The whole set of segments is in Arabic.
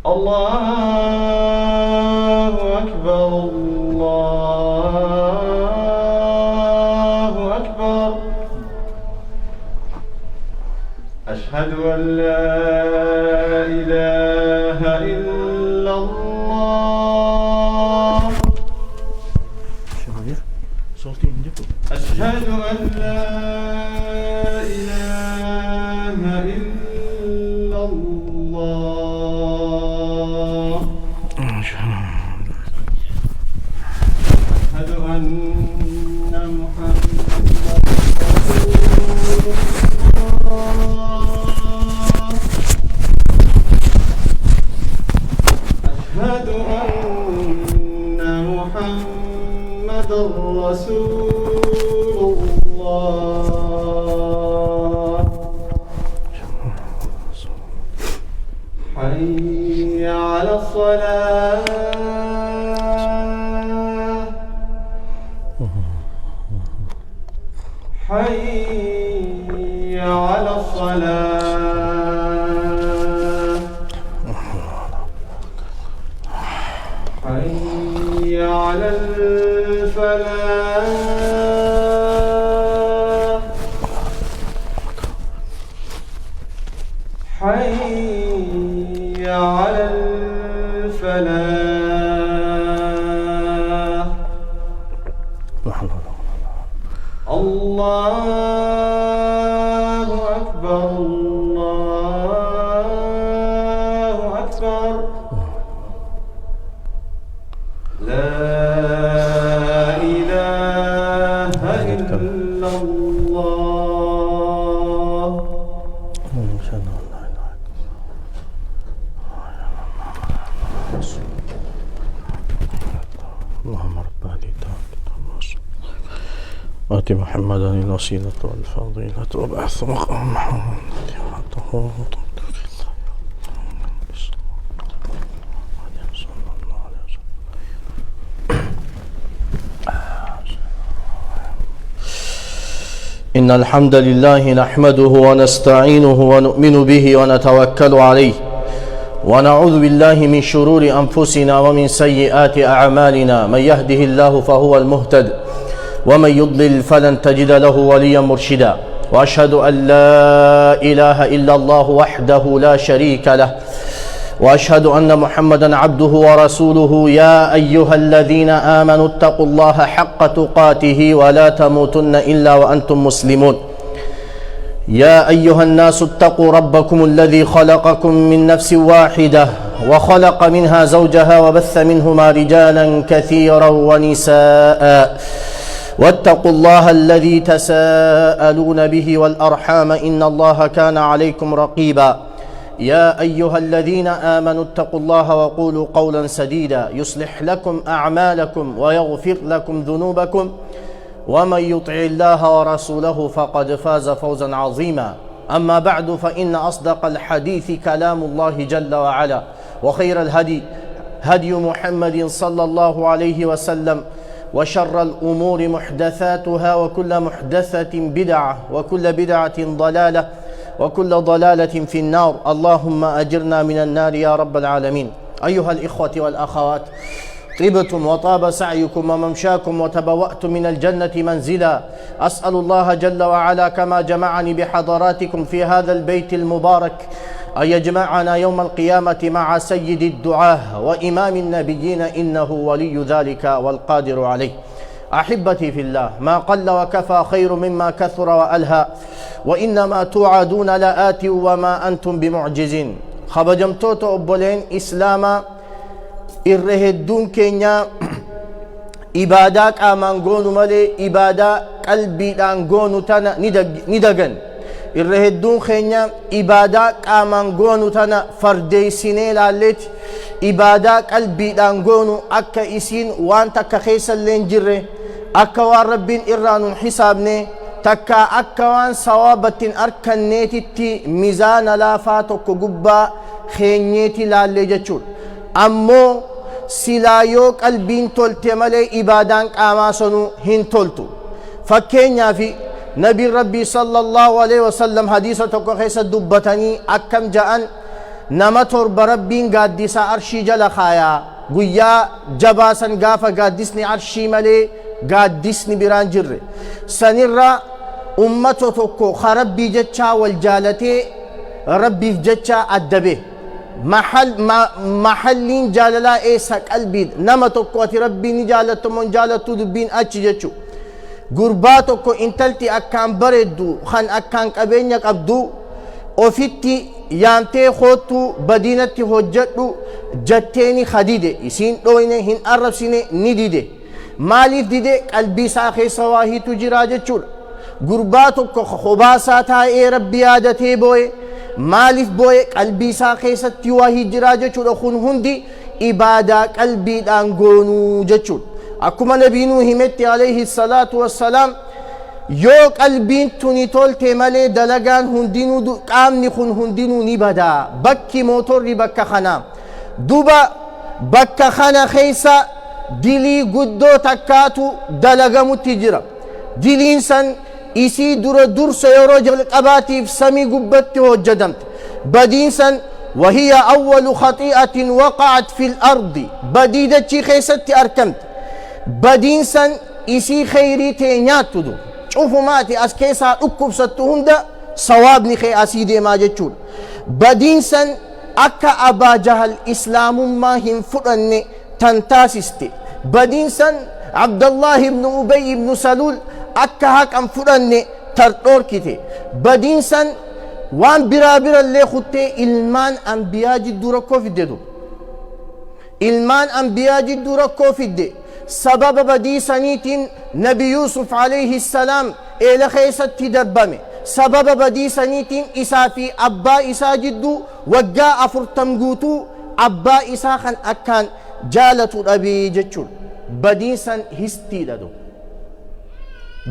الله أكبر الله أكبر أشهد أن لا إله إلا الله أشهد أن لا إله إلا الله أشهد أن محمدا رسول الله أشهد أن محمدا رسول الله حي على الصلاة حي على الصلاة حي على الفلاح حي على الفلاح الله أكبر الله أكبر لا إله إلا الله اللهم رب هذه الدعوة آت محمدا الوسيلة والفضيلة وبعث مقام محمد إن الحمد لله نحمده ونستعينه ونؤمن به ونتوكل عليه ونعوذ بالله من شرور أنفسنا ومن سيئات أعمالنا من يهده الله فهو المهتد ومن يضلل فلن تجد له وليا مرشدا وأشهد أن لا إله إلا الله وحده لا شريك له وأشهد أن محمدا عبده ورسوله يا أيها الذين آمنوا اتقوا الله حق تقاته ولا تموتن إلا وأنتم مسلمون يا أيها الناس اتقوا ربكم الذي خلقكم من نفس واحدة وخلق منها زوجها وبث منهما رجالا كثيرا ونساء واتقوا الله الذي تساءلون به والأرحام إن الله كان عليكم رقيبا يا أيها الذين آمنوا اتقوا الله وقولوا قولا سديدا يصلح لكم أعمالكم ويغفر لكم ذنوبكم ومن يطع الله ورسوله فقد فاز فوزا عظيما أما بعد فإن أصدق الحديث كلام الله جل وعلا وخير الهدي هدي محمد صلى الله عليه وسلم وشر الأمور محدثاتها وكل محدثة بدعة وكل بدعة ضلالة وكل ضلالة في النار اللهم أجرنا من النار يا رب العالمين أيها الإخوة والأخوات طبتم وطاب سعيكم وممشاكم وتبوأتم من الجنة منزلا أسأل الله جل وعلا كما جمعني بحضراتكم في هذا البيت المبارك أن يجمعنا يوم القيامة مع سيد الدعاة وإمام النبيين إنه ولي ذلك والقادر عليه أحبتي في الله ما قل وكفى خير مما كثر وألهى وإنما توعدون لآت وما أنتم بمعجزين خبجمتوت أبولين إسلاما إرهدون كينيا إباداك آمانغون مالي إبادا قلبي دانغون تانا ندقن إرهدون كينيا إباداك آمانغون تانا فردي سيني لالت إبادا قلبي دانغون أكا إسين وان تكا خيسا لنجره أكا وان ربين إرانون حسابني تكا أكا وان صوابة أركن نيتي ميزان لافاتك قبا خينيتي لالي جتشول أمو سلايو قلبين تولتي مالي إبادان قاماسنو هن تولتو فكينيا في نبي ربي صلى الله عليه وسلم حديثة خيسا دبتني أكم جاءن nama torba rabbiin gaaddisa arshii jala kaayaa guyyaa jabaasan gaafa gaaddisni arshii malee gaaddisni biraan jirre sanirra ummato tokko ka rabbii jechaa wal jaalatee rabbiif jechaa addabe mahalliin jaalalaa eessa qalbiin nama tokko ati rabbii ni jaalattu moo hin jaalattu dubbiin achi jechu gurbaa tokko intalti akkaan bareeddu kan akkaan qabeenya qabdu ofitti yaamtee hoottu badiinatti hojjedhu jetteeni khadide isiin dhooyne hin arrabsine ni dide maaliif dide qalbii isaa keessa waahiitu jira jechuudha gurbaa tokko khobaasaa taa'ee rabbi yaadatee booye maaliif booye qalbii isaa keessatti waahii jira jechuudha kun hundi ibaadaa qalbiidhaan goonuu jechuudha akkuma nabiinuu himetti alayhi salaatu wassalaam yoo qalbiin tuni tolte malee dalagaan hundinuu qaamni kun hundinuu ni badaa bakki mootorri bakka kanaa duba bakka kana keessa dilii guddoo takkaatu dalagamutti jira diliin san isii dura dursa yeroo jalqabaatiif samii gubbatti hojjetamte badiin san وهي أول خطيئة وقعت في الأرض بديدتي خيست أركمت بدين سن إسي خيري تينيات تدو شوفوا ماتي أسكيسا أكب ستهم دا صوابني خي أسيدي ما جتشون بدين سن أكا أبا جهل إسلام ما هم فرن تنتاسستي بدين سن عبد الله بن أبي بن سلول أكا هاك أم فرن ترطور كتي بدين سن وان برابر اللي خطي إلمان أنبياء جدو ركو في الددو إلمان أنبياء جدو ركو في الددو سبب بدي سنيتين نبي يوسف عليه السلام إلى خيست تدبمي سبب بدي سنيتين إسا في أبا إسا جدو وقاء فرتمقوتو أبا إسا خان أكان جالة أبي جتشول بدي سن هستي ددو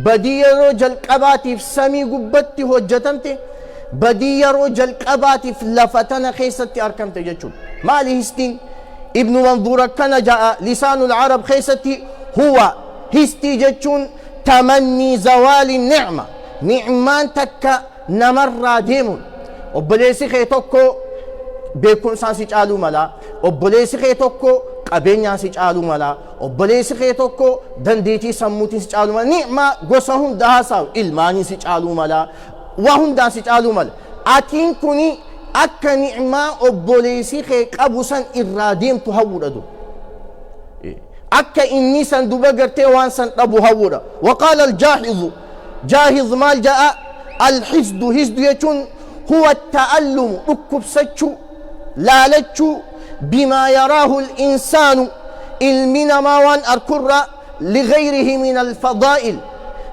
بدي رجل قباتي في سمي قبتي هجتمتي بدي رجل قباتي في لفتنا خيست أركمت جتشول مالي هستين ابن منظور كان جاء لسان العرب خيستي هو هستي جتشون تمني زوال النعمة نعمان تكا نمر ديمون وبليسي خيتوكو بيكون سانسي جالو ملا وبليسي خيتوكو قبينيا سي جالو ملا وبليسي خيتوكو دنديتي سموتي سي جالو ملا نعمة غوسهم دهاساو إلماني سي جالو ملا وهم دا سي جالو ملا أتين كوني akka ni'maa obboleesii kee qabu san irraa deemtu hawwudha akka inni san duba gartee waan san dhabu hawwudha waqaala aljaahizu jaahiz maal ja'a alhisdu hisdu jechuun huwa ta'allumu dhukkubsachuu laalachuu bimaa yaraahu linsaanu ilmi namaa waan arkurra ligayrihi min alfadaa'il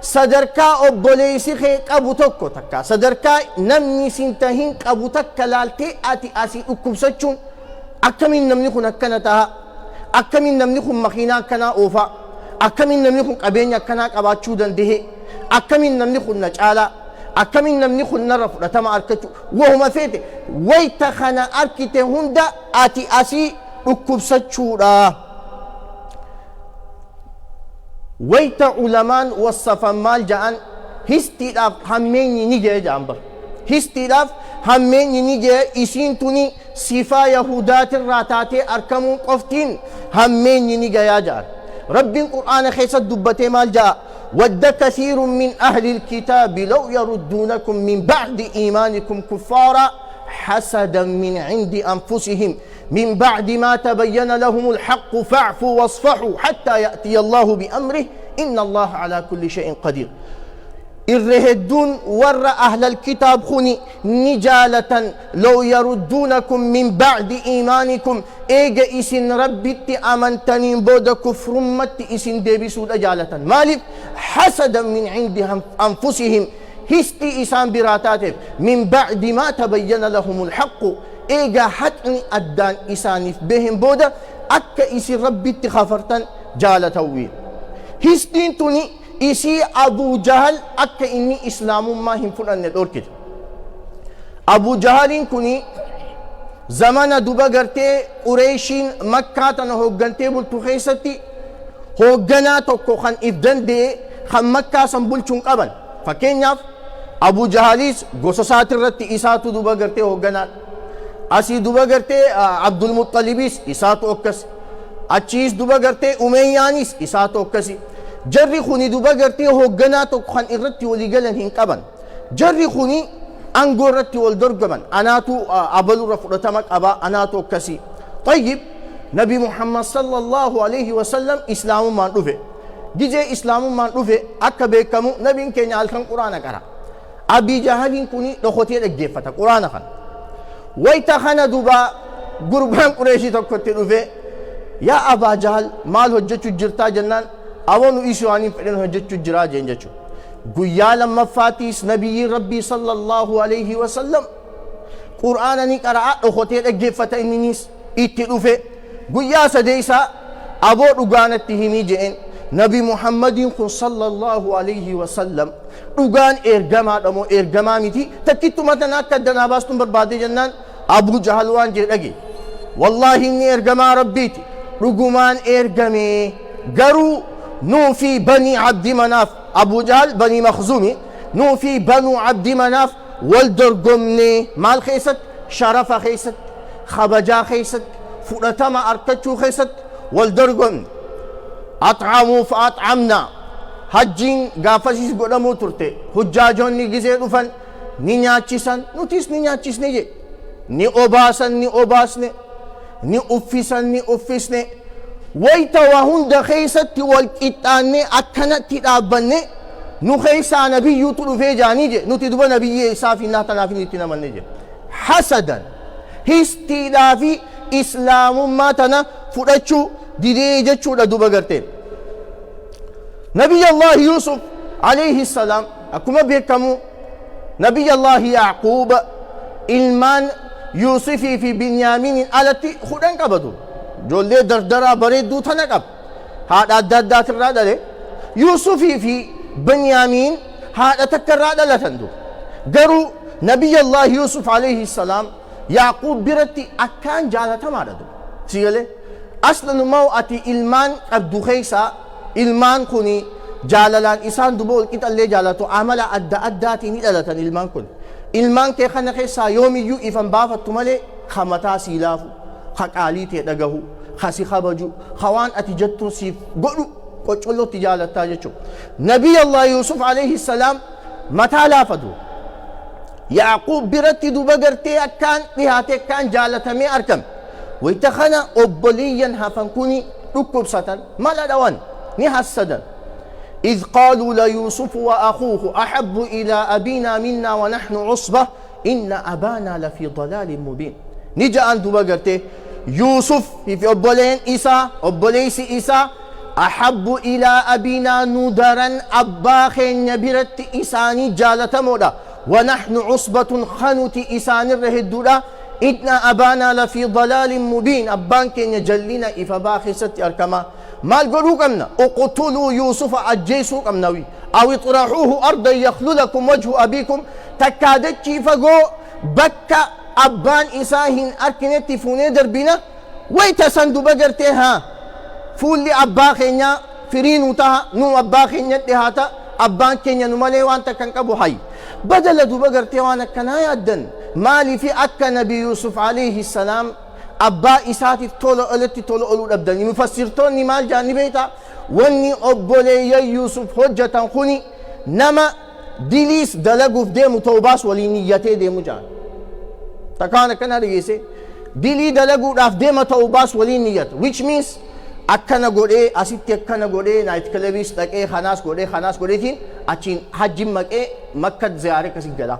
sadarkaa obboleessi kee qabu tokko takka sadarkaa namni sintahin qabu takka laaltee ati asii dhukkubsachuun akkamiin namni kun akkana ta'a akkamiin namni kun makiinaa akkanaa oofa akkamiin namni kun qabeenya akkanaa qabaachuu dandehe akkamiin namni kun na caalaa akkamiin namni kun narra fudhatama arkachuu wahuma feete wayta kana arkite hunda ati asii dhukkubsachuudha ويت علمان وصفا مال جان هستيلاف هميني نيجي جامبر هستيلاف هميني نيجي إسين توني صفا يهودات الراتاتي أركمون قفتين هميني نيجي يا جان رب القرآن خيسة دبتي مال جاء ود كثير من أهل الكتاب لو يردونكم من بعد إيمانكم كفارا حسدا من عند أنفسهم من بعد ما تبين لهم الحق فاعفوا واصفحوا حتى يأتي الله بأمره إن الله على كل شيء قدير الرهدون ور أهل الكتاب خني نجالة لو يردونكم من بعد إيمانكم إيجا إسن ربت أمنتنين بود كفر مت إسن ديبسود أجالة مالف حسدا من عند أنفسهم هستي إسان براتاتف من بعد ما تبين لهم الحق إيجا حتني أدان إسانف بهم بودا أكا إسي ربي اتخافرتن جالتوين هستين توني إسي أبو جهل أكا إني إسلام ما هم فلان الأوركد أبو جهل كوني زمان دوبا غرتي قريشين مكة تنهوغنتي بلتخيستي هوغنا توكو خان إفدن دي خان مكة سنبولشون قبل فكين ياف أبو جهليس غوصصات الرتي إساتو دوبا غرتي هوغنا أسي دوبا قرتي عبد المطلبيس إساتو أكس أتشيس دوبا قرتي أميانيس إساتو أكسي جري خوني دوبا قرتي هو قناتو خان إرتي ولي قلن هنقبن جري خوني أنقو رتي والدرقبن أناتو أبلو رفضتمك أبا أناتو أكسي طيب نبي محمد صلى الله عليه وسلم إسلام ما نوفي جيجي إسلام ما نوفي أكا بيكمو نبي كيني الخان قرآن كرا أبي جهل كوني لخوتي الجيفة قرآن خان ويتا خانا دوبا قربان قريشي تكوتي نوفي يا أبا جهل مال هجتشو جرتا جنان أولو إيشو عني فإن هجتشو جرا جنجتشو قويا لما فاتيس نبي ربي صلى الله عليه وسلم قرآن نكرا لخوتي الجيفة إنيس إتلوفي قويا سديسا أبو رقانة تهمي جئن نبي محمد صلى الله عليه وسلم رقان إرقما دمو إرقما ميتي تكتو متنا كدنا باستم بربادي جنان أبو جهلوان جئلقي والله إني إرقما ربيتي رقمان إرقمي قروا نوفي بني عبد مناف أبو جهل بني مخزومي نوفي بنو عبد مناف والدرقمني مال خيست شرف خيست خبجا خيست فرتما أركتشو خيست والدرقم أطعموا فأطعمنا حجين غافشيس قدمو ترتي حجاجون نيجيزي رفن نينياتشيسان نوتيس نينياتشيس نيجي ني أوباسن ني أوباسن ني أفسن ني أفسن ويتا وهند خيست والكتان أكنت تلابن نو خيسا نبي يطلو في جانيجي نوتي دوبا نبي إسافي ناتنا في نتنا من نيجي حسدا هستيلافي إسلام ما تنا فرشوا ديجة شو لدوبا قرتين نبي الله يوسف عليه السلام أكما بيكمو نبي الله يعقوب إلمان يوسفي في بنيامين التي خدان قبضوا جولي دردرا بريدو تنقب هذا الدادات الرادة يوسفي في بنيامين هذا تكرادة لتندو قروا نبي الله يوسف عليه السلام يعقوب برتي أكان جالة ماردو سيغلي أصلا مو أتي إلمان أبدو خيسا إلمان كوني جاللان إسان دبول كتا اللي جالتو عمل أدى أداتي نيلالتان إلمان كون إلمان كي خانا خيسا يومي يو إفن بافتو مالي خمتا سيلافو خاقالي تيدقهو خاسي خبجو خوان أتي جتو سيف قلو قلو تجالتا جتشو نبي الله يوسف عليه السلام متى لافدو يعقوب برتي دو بقرتي أكان لهاتي كان جالتمي أركم ويتخنا أبليا هفنكوني ركب ستن ما لا دوان نحسدا إذ قالوا ليوسف وأخوه أحب إلى أبينا منا ونحن عصبة إن أبانا لفي ضلال مبين نجا أن دبقرته يوسف في أبلين إسا أبليس إسا أحب إلى أبينا ندرا أباخين نبرت إساني جالة مودا ونحن عصبة خنوت إسان الرهدولا إن أبانا لفي ضلال مبين أبان كن يجلنا إفباخي ست أركما ما القلوا كمنا اقتلوا يوسف أجيسوا كمناوي أو اطرحوه أرضا يخلو لكم وجه أبيكم تكادت فقو بكا أبان إساهن أركنت فوني دربنا ويتسندوا بقرتها فولي أباخينا فرينو تها نو أباخينا تهاتا أبان كينيا نمالي وانتا كنكبو حي بدل دوبا قرتي وانا كنايا الدن مالي في أكا نبي يوسف عليه السلام أبا إساتي تولو ألتي تولو ألو الأبداني مفسرتوني مال جاني بيتا واني أبولي يوسف حجة خوني نما ديليس دلقو في ديمو توباس ولي نيتي ديمو جان تكانا كنا ريسي ديلي دلقو راف ديمو توباس ولي نيت which means أكنا قولي أسيتي أكنا قولي نايت كلابيس لكي خناس قولي تين أچين حجم مكة زيارة كسي قلا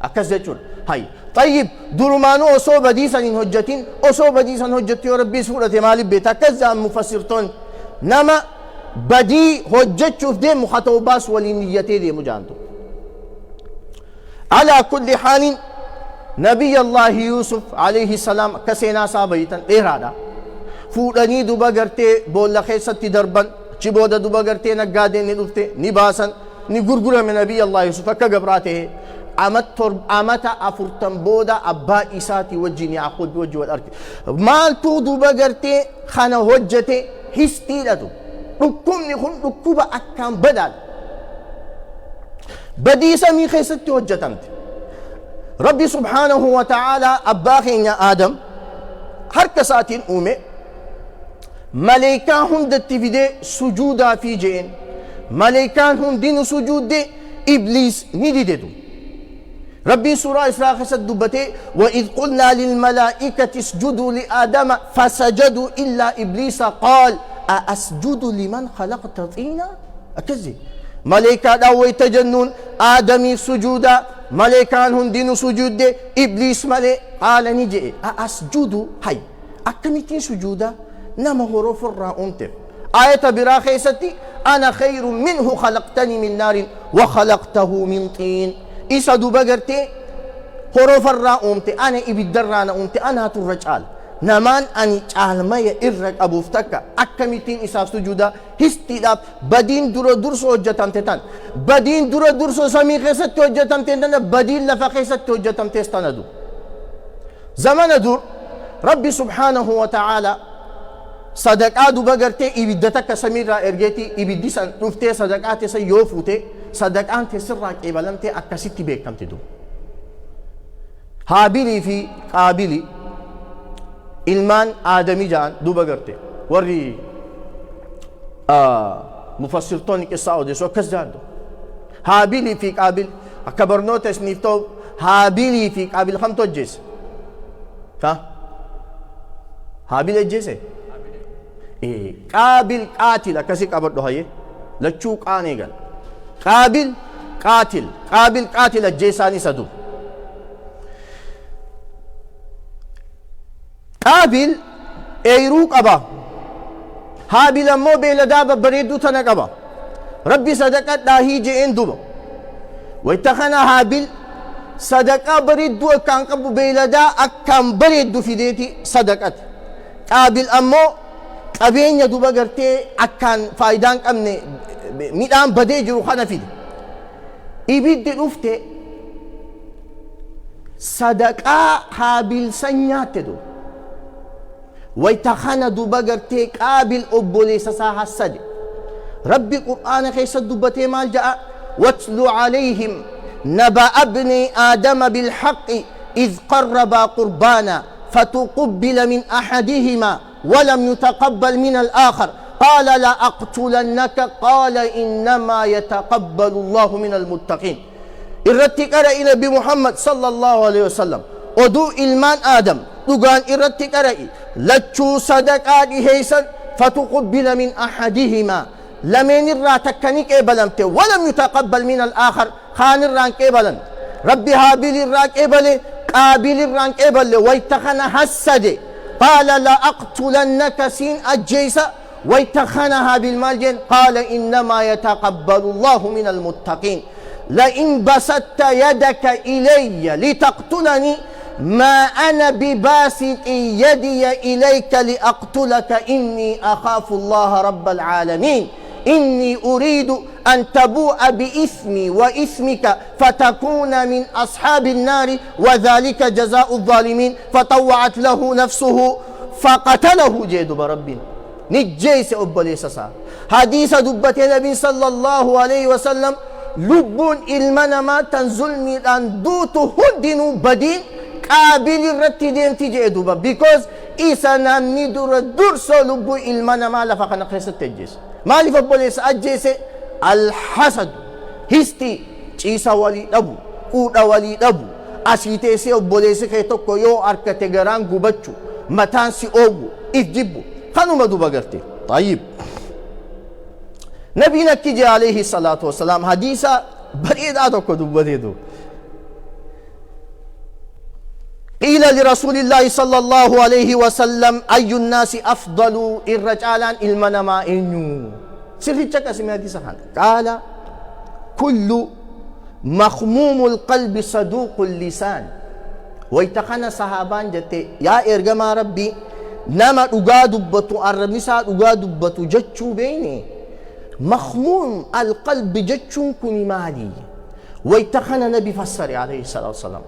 أكس جتشون هاي طيب درمانو أصو بديسا إن هجتين أصو بديسا هجتي وربي سورة مالي بيتا كذا مفسرتون نما بدي هجت شوف دي مخطوباس ولنيتي دي مجانتو على كل حال نبي الله يوسف عليه السلام كسينا سابيتا إيرادا فودني دوبا غرتي بولا خيستي دربان چبودا دوبا غرتي نقادين ندفته نباسا نغرغر من نبي الله يوسف كغبراته أمت أفرتن بودا أبا إساتي وجيني أخذ بوجه والأرض مالتو دوبا غرتي خانا هجتي هستي لدو ركمني خن ركوبا أكام بدل بديسا مي خيستي هجتمت ربي سبحانه وتعالى أباخين يا آدم حركة ساتين أومي ملائكة هندت في سجودا في جين ملائكة هندين سجود دي إبليس نديدو ربي سورة إسراء خسد دبته وإذ قلنا للملائكة اسجدوا لآدم فسجدوا إلا إبليس قال أسجد لمن خلقت طينا أكذب ملائكة داوي تجنون آدمي سجودا ملائكة هندين سجود دي إبليس ملائ قال نجي أسجد هاي أكمتين سجودا نما حروف الراء آية براخي ستي أنا خير منه خلقتني من نار وخلقته من طين إيسا دوباقرتي حروف الراء أنا إبدرانا أنا ترجال نمان أني عالمية إرق أبو فتكا أكمتين إساف سجودا هستيداب بدين درو درسو وجتم تتان بدين درو درسو سمي خيست وجتم تتان بدين لفا خيست وجتم تستندو زمان دور ربي سبحانه وتعالى صدقاء دوباقرتي إبدتك سميرا إرجيتي إبديسان رفتي صدقاء تسا يوفوتي صدقاء تسرق إبالانتي أكاسيتي بيكتم تدو هابيلي في قابلي ilmaan aadamii ja'an duuba garte warri mufassirtoonni qissaa odeessu akkas jaaddu haabilii fi qaabil akka barnoota isiniif ta'u haabilii fi qaabil kamtu ajjeese haabil ajjeese qaabil qaatil akkasii qabadhu hayyee lachuu qaanee gal qaabil qaatil ajjeesaan isa du قابل ايرو قبا هابل امو بيلدا ببريدو تنا قبا ربي صدقة داهي جئين دوبا ويتخنا هابل صدقة بريدو كان قبو بيلدا اكام بريدو في ديتي صدقة قابل امو قبين يدوبا قرتي اكان فايدان قمني ميدان بدي جرو خانا في دي إبيد رفته صدقة هابل سنيات دو ويتخانى دوبا قرتي قابل أبولي سساها السد ربي قرآن خيس الدبتي مال جاء واتلو عليهم نبأ ابن آدم بالحق إذ قربا قربانا فتقبل من أحدهما ولم يتقبل من الآخر قال لا أقتلنك قال إنما يتقبل الله من المتقين إرتك إلى بمحمد صلى الله عليه وسلم ودو إلمان آدم دوغان إرتك رأي لتشو صدقاء هيسا فتقبل من أحدهما لمن الراتكني كيبلمت ولم يتقبل من الآخر خان الران كيبلن ربي هابيل الران كيبل قابل الران كيبل ويتخن حسد قال لا أقتلنك سين أجيسا ويتخنها بالمالجن قال إنما يتقبل الله من المتقين لئن بسطت يدك إلي لتقتلني ما أنا بباسط يدي إليك لأقتلك إني أخاف الله رب العالمين إني أريد أن تبوء بإثمي وإثمك فتكون من أصحاب النار وذلك جزاء الظالمين فطوعت له نفسه فقتله جيد بربنا نجيس أبليسسا حديث دبة النبي صلى الله عليه وسلم لبون المنما تنزلني أن دوت هدن بدين قابل الرتدين تجي دوبا because إيسا نامني دور درسو لبو إلمانا ما لفق نقرس التجيس ما لفق بوليس أجيس الحسد هستي إيسا ولي أبو قودا ولي أبو أسيتيسي بوليس كيتوكو يو أركتغران قبتشو متانسي أوبو إفجبو خانو ما دوبا قرتي طيب نبينا كجي عليه الصلاة والسلام حديثا بريد آتوكو دوبا ديدو قيل لرسول الله صلى الله عليه وسلم أي الناس أفضل الرجالان المنما إنو سرتك اسمها دي سحان قال كل مخموم القلب صدوق اللسان ويتخنى صحابان جتي يا إرجما ربي نما أقادبتو الرمسا أقادبتو جتشو بيني مخموم القلب جتشو كني مالي ويتخنى نبي فسر عليه الصلاة والسلام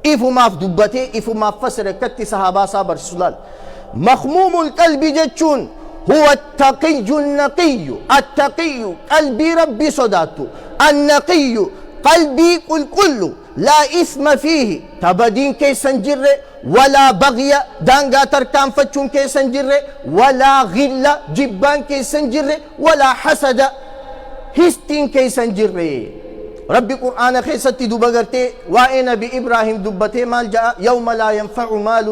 إفو ما في دبته إفو ما فسر كتي صحابة صابر سلال مخموم القلب جتشون هو التقي النقي التقي قلبي ربي صداته النقي قلبي كل لا إثم فيه تبدين كي سنجر ولا بغي دانغا تركان فتشون كي سنجر ولا غل جبان كي سنجر ولا حسد هستين كي سنجر ربي قرآن خيستي دبغرتي وإن بإبراهيم دبتي مال جاء يوم لا ينفع مال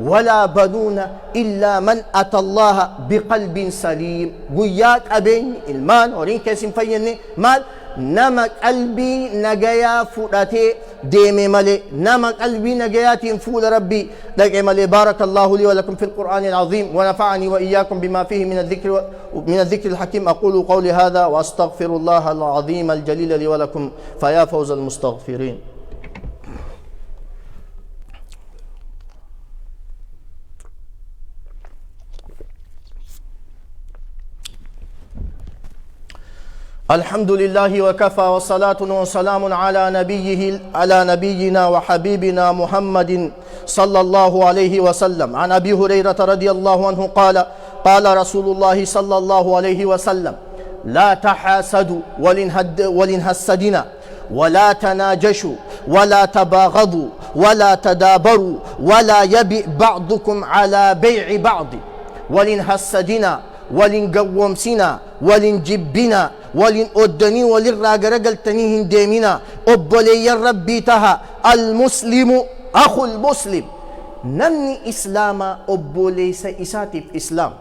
ولا بنون إلا من أتى الله بقلب سليم قياك أبين المان ورين كيسين فيني مال نما قلبي نجايا فؤاتي ديمي ملي نما قلبي نجاياتي فول ربي لك ملي بارك الله لي ولكم في القرآن العظيم ونفعني وإياكم بما فيه من الذكر الحكيم أقول قولي هذا وأستغفر الله العظيم الجليل لي ولكم فيا فوز المستغفرين الحمد لله وكفى والصلاة والسلام على نبينا وحبيبنا محمد صلى الله عليه وسلم عن أبي هريرة رضي الله عنه قال رسول الله صلى الله عليه وسلم لا تحاسدوا ولنحسدنا ولا تناجشوا ولا تباغضوا ولا تدابروا ولا يبئ بعضكم على بيع بعض ولنحسدنا ولنقومسنا ولنجبنا ولنؤدني ولنراغرقلتنيهن ديمنا أبولي ربي تها المسلم أخو المسلم نمني إسلاما أبولي سإساتي في إسلام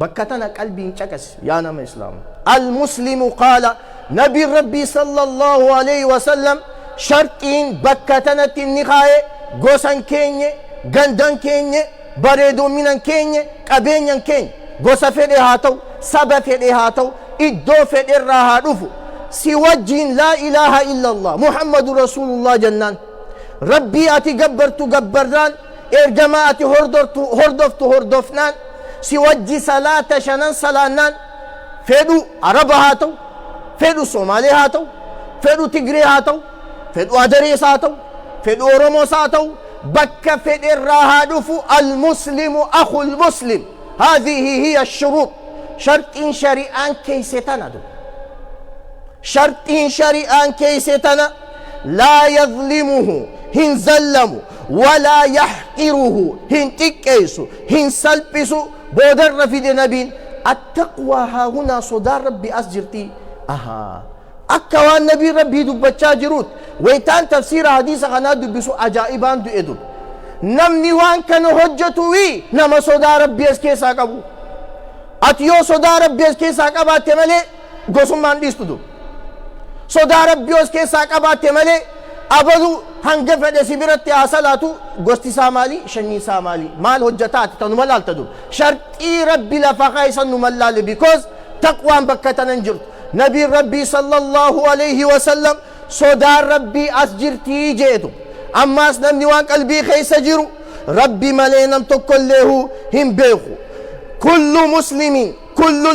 بكتنا قلبي انشكس يا نم إسلام المسلم قال نبي ربي صلى الله عليه وسلم شرطين بكتنا النخاية غوسان كيني غندان كيني بريدو منان كيني قبينيان كيني غوسا فيدي هاتو سبا فيدي هاتو إدو فيدي راها رفو سوجين لا إله إلا الله محمد رسول الله جنان ربي أتي قبرتو قبران إرجما أتي هردفتو سوجي صلاة شنان صلانان فيدو عرب هاتو فيدو صومالي هاتو فيدو تجري هاتو فيدو أدريس هاتو فيدو أوروموس هاتو بك فيدي راها رفو المسلم أخو المسلم هذه هي الشروط شرط شريعان كيستنا شرط شريعان كيستنا لا يظلمه هن زلم ولا يحقره هن تكيسو هن سلبسو بودر في نبين التقوى ها هنا صدار ربي أسجرتي أكوان نبي ربي دبتشا جروت ويتان تفسير حديث غنا دبسو أجائبان دو إدو نمني وان كان حجتوي نما صدا ربي اسكيسا قبو اتيو صدا ربي اسكيسا قبات ملي غوسمان ديستو صدا ربي اسكيسا قبات ملي ابدو هنجفد سبرت اصلاتو غوستي سامالي شني سامالي مال حجتات تنملال تدو شرطي ربي لفقايس نملال بيكوز تقوى بكتن انجرت نبي ربي صلى الله عليه وسلم صدا ربي اسجرتي جيتو أماس نمني وان قلبي خيس جرو ربي ملينم تكله هم بيخو كل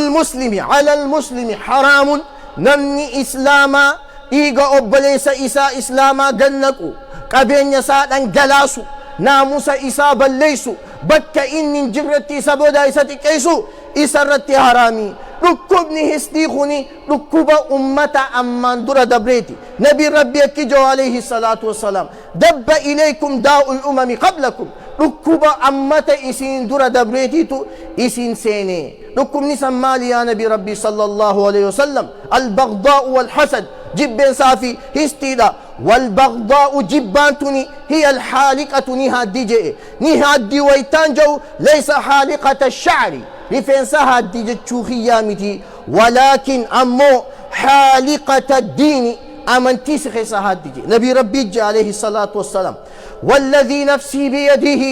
المسلم على المسلم حرام نمني إسلاما إيغا أبليس إسا إسلاما جنكو قبين يساد جلاسو ناموس إسا بليسو بك إني جرتي سبودا إساتي كيسو إسرتي حرامي ركبني هستيخني ركب أمة أمان درا دبريتي نبي ربي كجو عليه الصلاة والسلام دب إليكم داء الأمم قبلكم ركب أمة إسين درا دبريتي تو إسين سيني ركب نسمالي يا نبي ربي صلى الله عليه وسلم البغضاء والحسد جبين صافي هستيدا والبغضاء جبانتني هي الحالقة نهادي جئ نهادي ويتانجو ليس حالقة الشعر رفنسها دي تشوخيامتي ولكن أمو حالقة الدين أمنتي سخيسها دي نبي ربي عليه الصلاة والسلام والذي نفسي بيده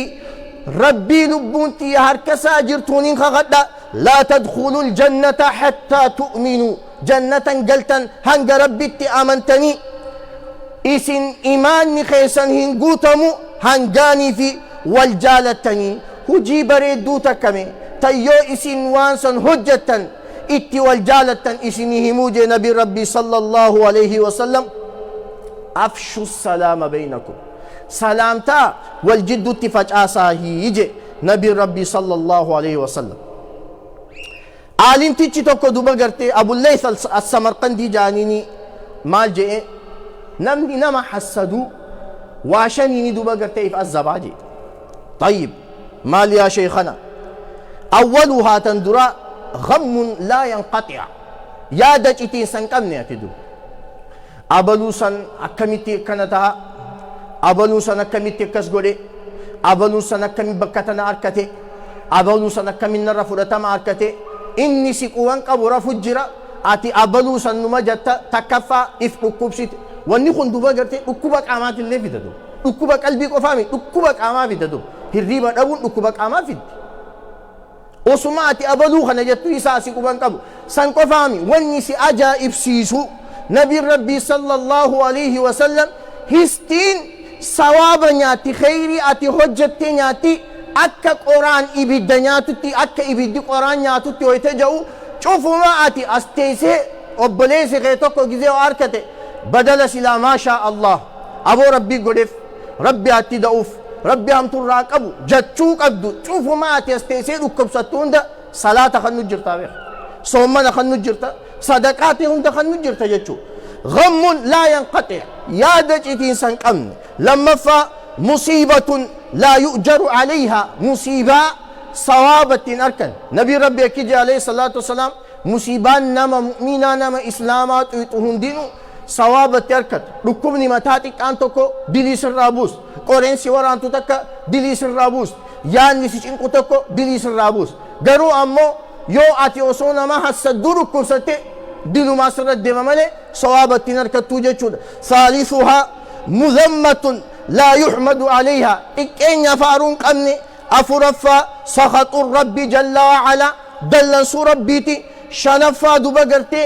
ربي لبونتي هركسا جرتونين خغدا لا تدخلوا الجنة حتى تؤمنوا جنة قلتا هنگ ربي أمنتني إسن إيمان خيسا هنقوتمو هنگاني في والجالتني هجي بريدو تكمي تيو إسن وانسن هجة إتي والجالة إسنه موجة نبي ربي صلى الله عليه وسلم أفشوا السلام بينكم سلامتا والجد اتفاج آساهي يجي نبي ربي صلى الله عليه وسلم عالم تيجي توكو دوبا قرتي أبو الليث السمرقندي جانيني مال جئ نمني نما حسدو واشني ندوبا قرتيف الزباجي طيب مال يا شيخنا أولها تندرا غم لا ينقطع يا دجتين سنكمني أتدو أبلوسن أكميتي كنتها أبلوسن أكميتي كسغوري أبلوسن أكمي بكتنا أركتي أبلوسن أكمي نرفورتما أركتي إني سيكوان قبورا فجرا أتي أبلوسن نمجت تكفى إفقكوبسيت واني خندوبا قرتي أكوبك عمات اللي في ددو أكوبك قلبي قفامي أكوبك عما في ددو هريبا أبون أكوبك عما في ددو وسمعتي أبلو خنجتو إساسي كوبان قبو سنكو فامي ونسي أجائب سيسو نبي ربي صلى الله عليه وسلم هستين سوابا نياتي خيري أتي حجتي نياتي أكا قرآن إبدا نياتي أكا إبدا قرآن نياتي ويتجاو شوفوا ما أتي أستيسي وبليسي غيتوكو جزيو أركتي بدل سلا ما شاء الله أبو ربي قدف ربي أتي دعوف ربي هم تراقبو جتشوك أبدو شوفوا ما أتي أستيسي لكب ستون دا صلاة خنو جرتا بيخ صومنا خنو جرتا صدقاتي هم دا خنو جرتا جتشو غم لا ينقطع يا دجتين سنقم لما فا مصيبة لا يؤجر عليها مصيبة صوابة أركن نبي ربي أكيد عليه الصلاة والسلام مصيبان نما مؤمنا نما إسلامات ويتوهن دينو صوابة أركت ركبني متاتك أنتوكو دليس الرابوس قرين سوار أنتو تكا دليس الرابوس يان نسيشين كتوكو دليس الرابوس قرو أمو يو آتي وصونا ما حسد ركب ستي دلو ما سرد ديما ملي صوابة أركت توجد شود ثالثها مذمة لا يحمد عليها إكين يفارون قمني أفرفا سخط الرب جل وعلا دلن سو ربيتي شنفا دبقرتي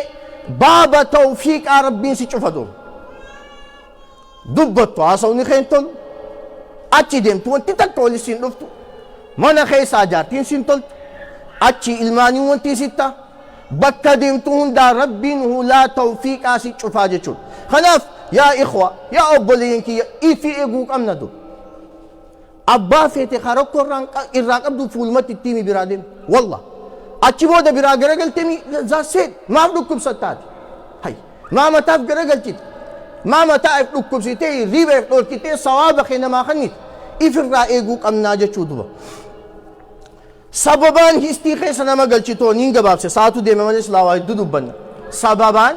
بابا توفيق ربين سيشوفدو دبتو عصوني خينتون أتشي ديمتو وانتي تكتولي سين رفتو مانا خيسا جارتين سين تلت أتشي إلماني وانتي ستا بكا ديمتون دا ربين هو لا توفيق سيشوفا جيشون خلاف يا إخوة يا أبولينكي إيفي إيقوك أمندو أبا فيتي خارقو الراقب دو فولمت التيمي برادين والله أتشي بودا براغرقل تيمي زاسيد ما أفلوكم ستاتي هاي ما متاف غرقل تيت ما متاف لوكم ستي ريبا يفتول كتي صواب خينما خنيت إفر رائقوك أمناجة چودوا سببان هستي خيسنا ما قلچتو نينغ باب سے ساتو دے میں مجلس لاوائی دو بنا سببان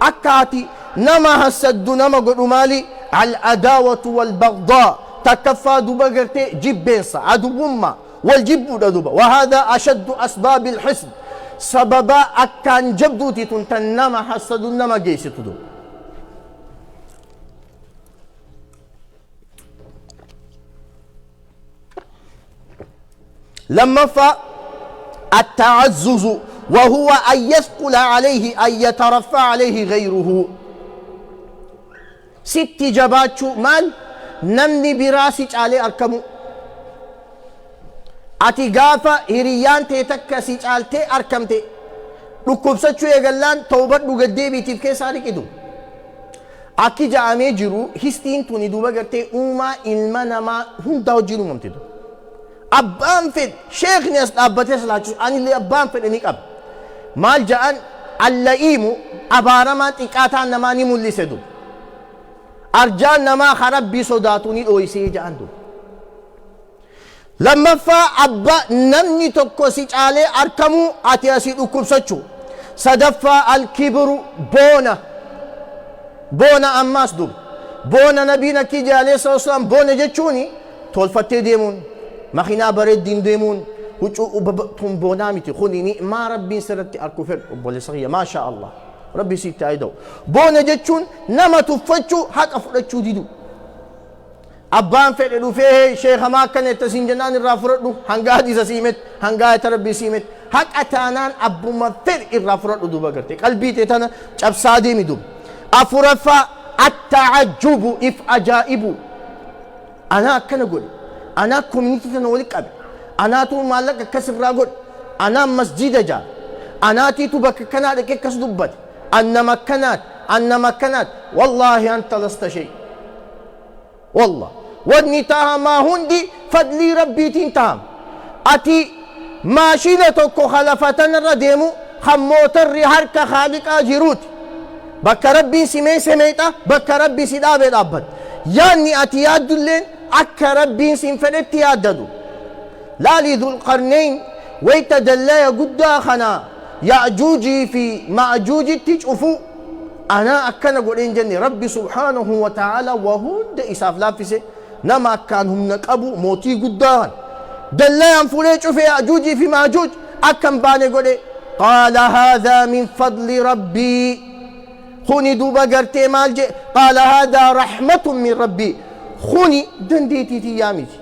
أكاتي نما حسد نما قرمالي العداوة والبغضاء تكفى دبغرتي جبينسا عدوما والجب دبا وهذا أشد أسباب الحسد سببا أكان جبدوتي تنما حسد نما جيستو دو لما فا التعزز وهو أن يثقل عليه أن يترفع عليه غيره ست جباتشو مال نمني براسج عليه أركمو أتي غافة هريان تيتكا سيجالتي أركمتي ركوبساتشو يغلان توبت بغدي بيتيف كيساري كدو أكي جامي جرو هستين توني دوبا غرتي أوما إلما نما هم داو جرو ممتدو أبان فد شيخ ناس أبتس لاجو أني اللي أبان فد إنيك أب مال جان اللئيمو أبارما تكاتا نماني مولي سدو أرجان نما خرب بي صداتوني أويسي جان دو لما فا أبا نمني تكو سيجالي أركمو أتياسي أكوب سچو صدفا الكبر بونا أماس دو بونا نبينا كي جالي صلى الله عليه وسلم بونا جتشوني تولفتي ديمون مخينا بريد دين ديمون وچو وببتهم بونامتي خونيني ما ربي سرتي أركوفر وبولي صغير ما شاء الله ربي سيتا عيدو بونا جتشون نما تفتشو حق أفرتشو ديدو أبان فعلوا فيه شيخ ما كان يتسين جنان الرافرد هنگا دي سيمت هنگا تربي سيمت حق أتانان أبو مفر الرافرد دو بغرتي قلبي تيتانا جب سادي مدوب أفرفا التعجب إف أجائب أنا كان أقول أنا كومينيتي تنولك أبي أنا تو مالك كسر راغول أنا مسجد جا أنا تيتو بك كنات كس دبت أن مكنات والله أنت لست شيء والله ودني تاها ما هندي فضلي ربي تنتام أتي ماشينتك خلفتن الرديمو خموت الرهارك خالق جيروت بك ربي سميتا بك ربي سدابي دابت yaanni ati yaaddulleen akka rabbiin sin fedhetti yaaddadu laali dhulqarnayn wayta dallaya guddaa kana ya'juujii fi ma'juujitti cufu ana akkana godheen jenne rabbi subhaanahu wa ta'ala waa hunda isaaf laaffise nama akkaan humna qabu mootii guddaa dallayaan fulee cufe ya'juujii fi ma'juuj akkan baane godhe qaala haadhaa min fadli rabbii خوني دوبا قرتي مالجي قال هذا رحمة من ربي خوني دنديتي تيامتي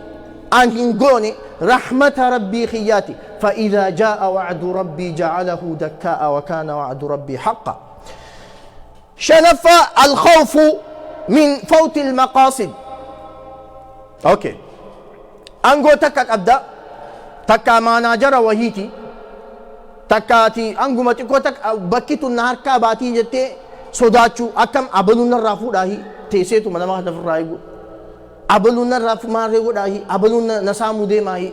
أنهنقوني رحمة ربي خياتي فإذا جاء وعد ربي جعله دكاء وكان وعد ربي حقا شنف الخوف من فوت المقاصد أوكي أنقو تكك أبدأ تكا ما ناجر وهيتي تكاتي أنقو ما تكو تك بكيت النهار كاباتي جتي sodaachuu akkam abaluun narraa fuudhaahi teesseetu mana maa nafirraa eegu abaluun narraa maarree godhaahi abaluun na saamuu deemaahi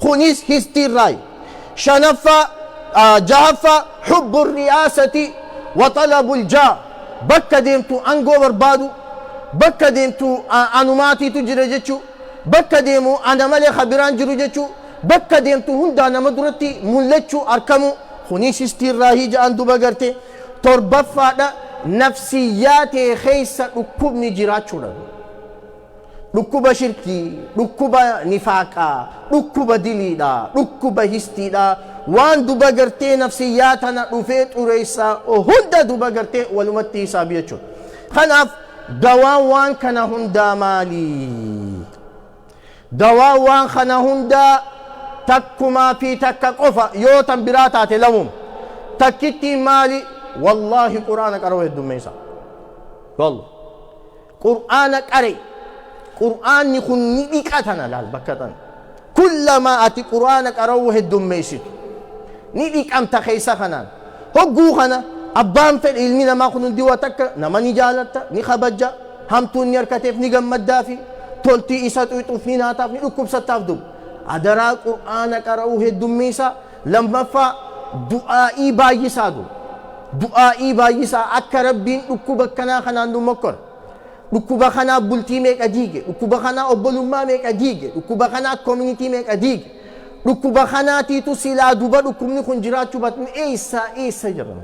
kunis histiirraayi shanaffa jahaffa hubbu riyaasati wa talabu ljaa bakka deemtu angoo barbaadu bakka deemtu anumaatiitu jira jechuu bakka deemu ana malee khabiraan jiru jechuu bakka deemtu hundaa nama duratti mul'achuu arkamu kunis histiirraahi ja'an duba garte torbaffadha nafsiyaatee keessa dhukkubni jiraachuudha dhukkuba shirkii dhukkuba nifaaqaa dhukkuba diliidha dhukkuba histiidha waan duba gartee nafsiyaatana dhufee xureessa hunda duba gartee walumatti hisaabi jechuudha kanaaf dawaan waan kana hundaa maali dawaan waan kana hundaa takkumaa fi takka qofa yoo tan biraa taate lamum takkitti maali والله قرآنك أروه الدميسا والله قرآنك أري قرآن يكون نيكاتنا لالبكتنا كلما أتي قرآنك أروه الدميسي نيك أم تخيسا خنان هقو خنا أبام في العلمين ما خنون ديواتك نماني جالتا نخبجا هم تونير كتف نيغم مدافي تولتي إسات ويتوفنين هاتافني لكم ستافدو أدرا قرآنك أروه الدميسا لما فا دعائي باي سادو du'aa'ii baay'isaa akka rabbiin dhukkuba kanaa kanaan nu mokkora dhukkuba kanaa bultii meeqa diige dhukkuba kanaa obbolummaa meeqa diige dhukkuba kanaa koominitii meeqa diige dhukkuba kanaatiitu silaa duba dhukkubni kun jiraachuu baatun eessa jiran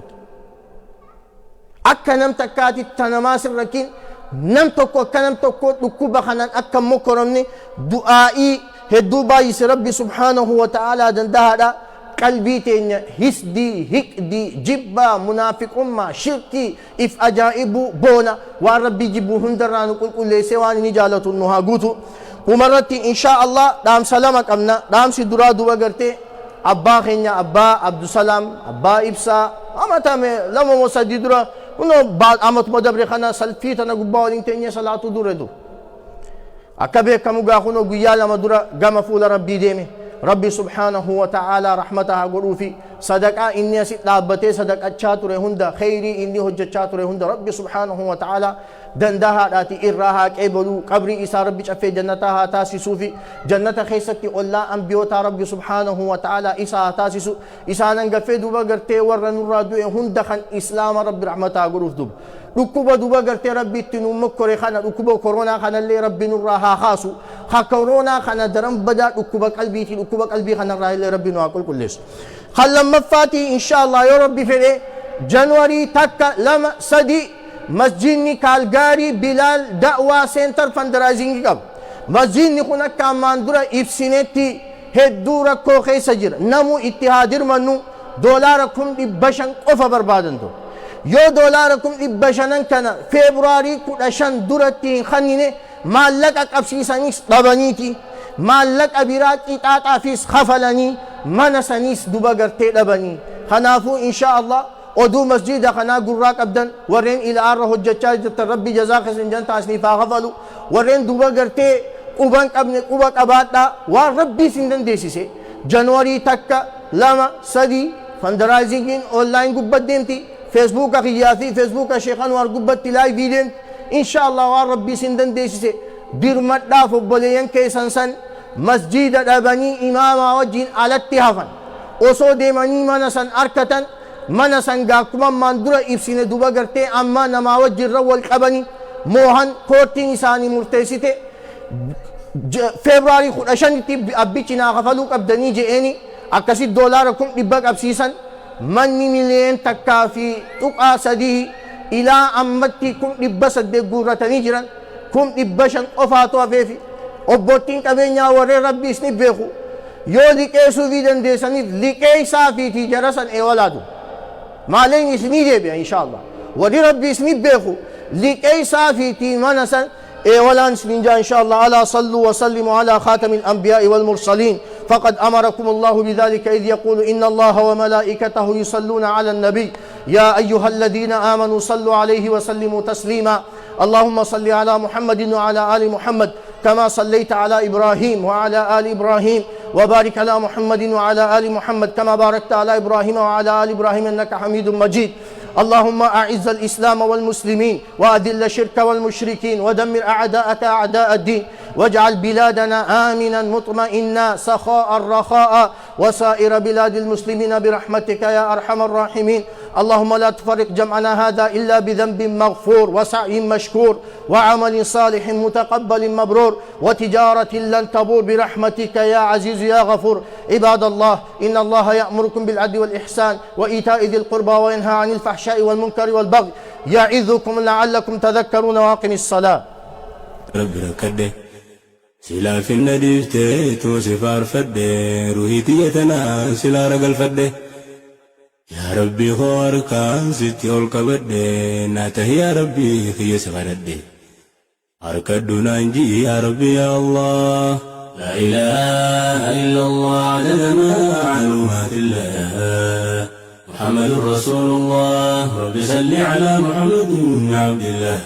akka nam takkaati tanamaa sirrakin nam tokko akka nam tokko dhukkuba kanaan akka mokkoramne du'aa'ii hedduu baay'ise rabbi subhaanahu wa ta'aalaa dandahaadha قلبي تين hisdii hiqdii jibbaa munaafiqummaa shirkii if ajaa'ibu boona waan rabbii jibbuu hundarraa nu qulqulleessee waan inni jaalatu nu haa guutu umarratti inshaa Allah dhaamsa lama qabna dhaamsi duraa duba gartee abbaa keenya abbaa abdusalaam abbaa ibsaa amatame lama moo sadii dura uno amatuma dabre kana salfii tana gubbaa waliin teenye salaatu dure du akka beekamu gaa kuno guyyaa lama dura gama fuula rabbii deeme ربي سبحانه وتعالى رحمتها قروفي صدقاء إني أسيط لابتي صدقاء تشاتري هندا خيري إني هجة تشاتري هندا ربي سبحانه وتعالى دندها داتي إراها كيبلو قبري إسا ربي شفي جنتها تاسي سوفي جنة خيستي أولا أنبيوتا ربي سبحانه وتعالى إسا تاسي سو إسا ننقفي دوبا قرتي ورن الرادو هندا خان إسلام ربي رحمتها قروف دوب ركوبا دوبا قرتي ربي تنمك كوري خانا ركوبا كورونا خانا اللي ربي نراها خاصو خا كورونا خانا درم بدا ركوبا قلبي تي ركوبا قلبي خانا راهي اللي ربي نواكل كلش خلا مفاتي إن شاء الله يا ربي في جنوري تكا لما سدي مسجدني كالغاري بلال دعوة سنتر فندرايزنج قب مسجدني كنا كمان درا إفسينتي هدورا كوخي سجر نمو اتحادر منو دولاركم بشن قفا بربادن دو يو دولاركم بشنن كان فبراير كدشان درتي خنينه مالك أبسيسانيس طبانيتي مالك أبيرات إتاتا فيس خفلاني منسانيس دوبا قرتي لبني خنافو إن شاء الله ودو مسجد خنا قراك أبدا ورين إلى أره الجتشاج ربي جزاك سنجان تاسني فاغفلو ورين دوبا قرتي قبانك أبني قباك أباتا وربي سندن ديسيسي جنوري تكا لما سدي فندرايزنجين أونلاين قبت ديمتي فيسبوك خياثي فيسبوك شيخان وارقبت تلاي فيديم إن شاء الله وربي سندن ديسيسي برمت دافو بليين كيسان مسجد أبني إماما وجين على التهافن وصو ديماني منسان أركتن منسان قاكما ماندورا إبسين دوبا قرتي أما نما وجين رول قبني موهن كورتين إساني مرتسيته فبراير خد عشان تب أبيتنا غفلوك أبدني جئني أكسي دولار كم يبقى أبسيسا مني مليون تكافي تقع سدي إلى أمتي كم يبقى صدق جورة نجرا كم يبقى شن أفاتوا فيفي أبوتين كبينيا وري ربي اسني بيخو يو لكيسو فيدن ديساني لكيسا في تجارسا إيولادو ما لين اسني جيبيا إن شاء الله وري ربي اسني بيخو لكيسا في تيمانسا إيولان سنجا إن شاء الله ألا صلوا وسلموا على خاتم الأنبياء والمرسلين فقد أمركم الله بذلك إذ يقول إن الله وملائكته يصلون على النبي يا أيها الذين آمنوا صلوا عليه وسلموا تسليما اللهم صل على محمد وعلى آل محمد كما صليت على إبراهيم وعلى آل إبراهيم وبارك على محمد وعلى آل محمد كما باركت على إبراهيم وعلى آل إبراهيم إنك حميد مجيد اللهم أعز الإسلام والمسلمين وأذل الشرك والمشركين ودمر أعداءك أعداء الدين واجعل بلادنا آمنا مطمئنا سخاء رخاء وسائر بلاد المسلمين برحمتك يا أرحم الراحمين اللهم لا تفرق جمعنا هذا إلا بذنب مغفور وسعي مشكور وعمل صالح متقبل مبرور وتجارة لن تبور برحمتك يا عزيز يا غفور عباد الله إن الله يأمركم بالعدل والإحسان وإيتاء ذي القربى وينهى عن الفحشاء والمنكر والبغي يعظكم لعلكم تذكرون واقم الصلاة رب ركده سلا في النديف توسفار فده روحيتي يتنا سلا رجل فده يا ربي خور كان ستي والكبده ناته يا ربي خي سفرده أركدنا نجي يا ربي يا الله لا إله إلا الله عدد معلومات الله محمد رسول الله رب صل على محمد بن عبد الله